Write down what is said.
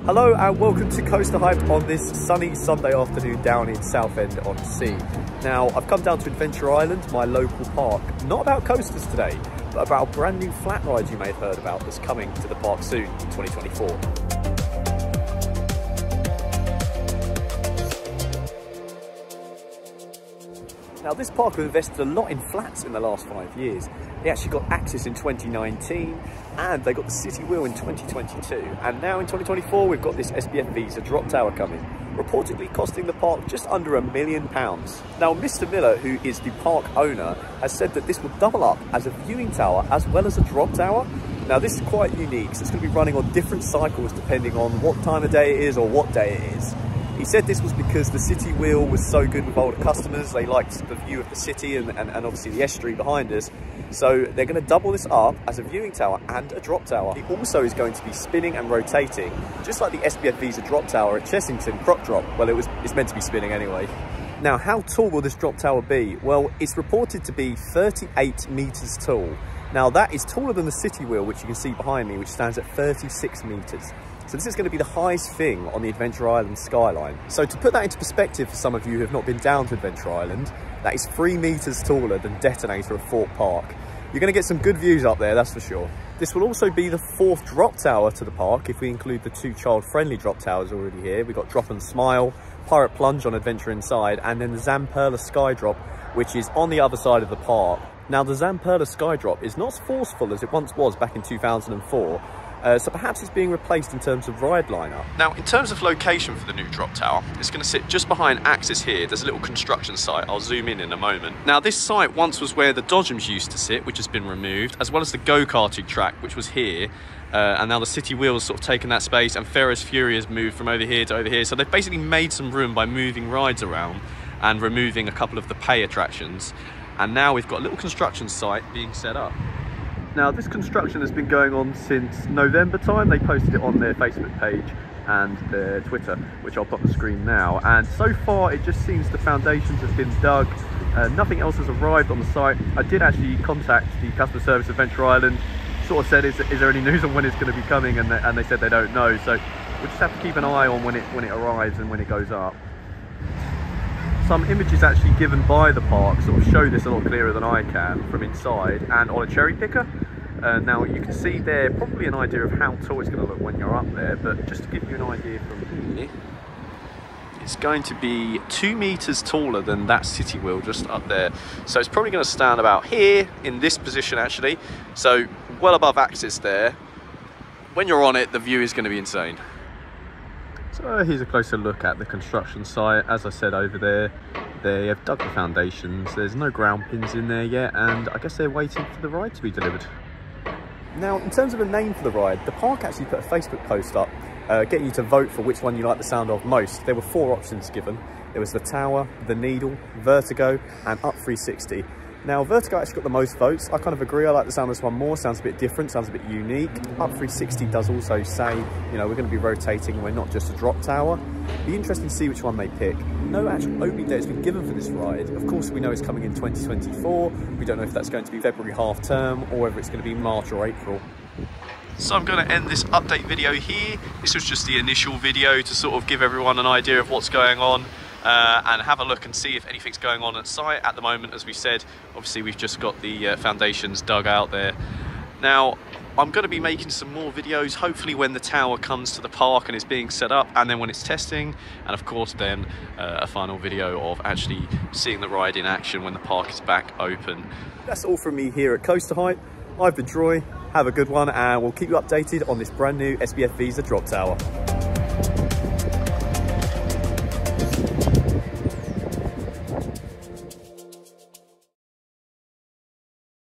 Hello and welcome to CoasterHype on this sunny Sunday afternoon down in Southend-on-Sea. Now, I've come down to Adventure Island, my local park, not about coasters today, but about a brand new flat ride you may have heard about that's coming to the park soon in 2024. Now, this park has invested a lot in flats in the last 5 years. They actually got Axis in 2019 and they got the City Wheel in 2022. And now in 2024, we've got this SBF Visa Drop Tower coming, reportedly costing the park just under £1 million. Now, Mr. Miller, who is the park owner, has said that this will double up as a viewing tower as well as a drop tower. Now, this is quite unique, so it's going to be running on different cycles depending on what time of day it is or what day it is. He said this was because the City Wheel was so good with older customers. They liked the view of the city and obviously the estuary behind us. So they're going to double this up as a viewing tower and a drop tower. It also is going to be spinning and rotating, just like the SBF Visa Drop Tower at Chessington Croc Drop. Well, it's meant to be spinning anyway. Now, how tall will this drop tower be? Well, it's reported to be 38 meters tall. Now, that is taller than the City Wheel, which you can see behind me, which stands at 36 meters. So this is going to be the highest thing on the Adventure Island skyline. So to put that into perspective for some of you who have not been down to Adventure Island, that is 3 meters taller than Detonator of Fort Park. You're going to get some good views up there, that's for sure. This will also be the 4th drop tower to the park if we include the 2 child-friendly drop towers already here. We've got Drop and Smile, Pirate Plunge on Adventure Inside, and then the Zamperla Sky Drop, which is on the other side of the park. Now, the Zamperla Sky Drop is not as forceful as it once was back in 2004, so perhaps it's being replaced in terms of ride lineup. Now, in terms of location for the new drop tower, it's going to sit just behind Axis here. There's a little construction site. I'll zoom in a moment. Now, this site once was where the Dodgems used to sit, which has been removed, as well as the go-karting track, which was here. And now the City Wheel has sort of taken that space, and Ferris Fury has moved from over here to over here. So they've basically made some room by moving rides around and removing a couple of the pay attractions. And now we've got a little construction site being set up. Now, this construction has been going on since November time. They posted it on their Facebook page and their Twitter, which I'll put on the screen now. And so far, it just seems the foundations have been dug. Nothing else has arrived on the site. I did actually contact the customer service of Adventure Island, sort of said, is there any news on when it's going to be coming? And they said they don't know. So we'll just have to keep an eye on when it arrives and when it goes up. Some images actually given by the park sort of show this a lot clearer than I can from inside and on a cherry picker. Now you can see there probably an idea of how tall it's going to look when you're up there, but just to give you an idea from here, it's going to be 2 meters taller than that City Wheel just up there. So it's probably going to stand about here in this position actually, so well above Axis there. When you're on it, the view is going to be insane. So here's a closer look at the construction site. As I said over there, they have dug the foundations. There's no ground pins in there yet, and I guess they're waiting for the ride to be delivered. Now, in terms of a name for the ride, the park actually put a Facebook post up getting you to vote for which one you like the sound of most. There were 4 options given. There was the Tower, the Needle, Vertigo, and Up 360. Now, Vertigo actually got the most votes. I kind of agree. I like the sound of this one more. Sounds a bit different, sounds a bit unique. Up 360 does also say, you know, we're going to be rotating. We're not just a drop tower. Be interesting to see which one they pick. No actual opening date has been given for this ride. Of course, we know it's coming in 2024. We don't know if that's going to be February half term or whether it's going to be March or April. So I'm going to end this update video here. This was just the initial video to sort of give everyone an idea of what's going on. And have a look and see if anything's going on at site. At the moment, as we said, obviously we've just got the foundations dug out there. Now, I'm going to be making some more videos, hopefully when the tower comes to the park and is being set up, and then when it's testing, and of course then a final video of actually seeing the ride in action when the park is back open. That's all from me here at CoasterHype. I've been Troy, have a good one, and we'll keep you updated on this brand new SBF Visa Drop Tower.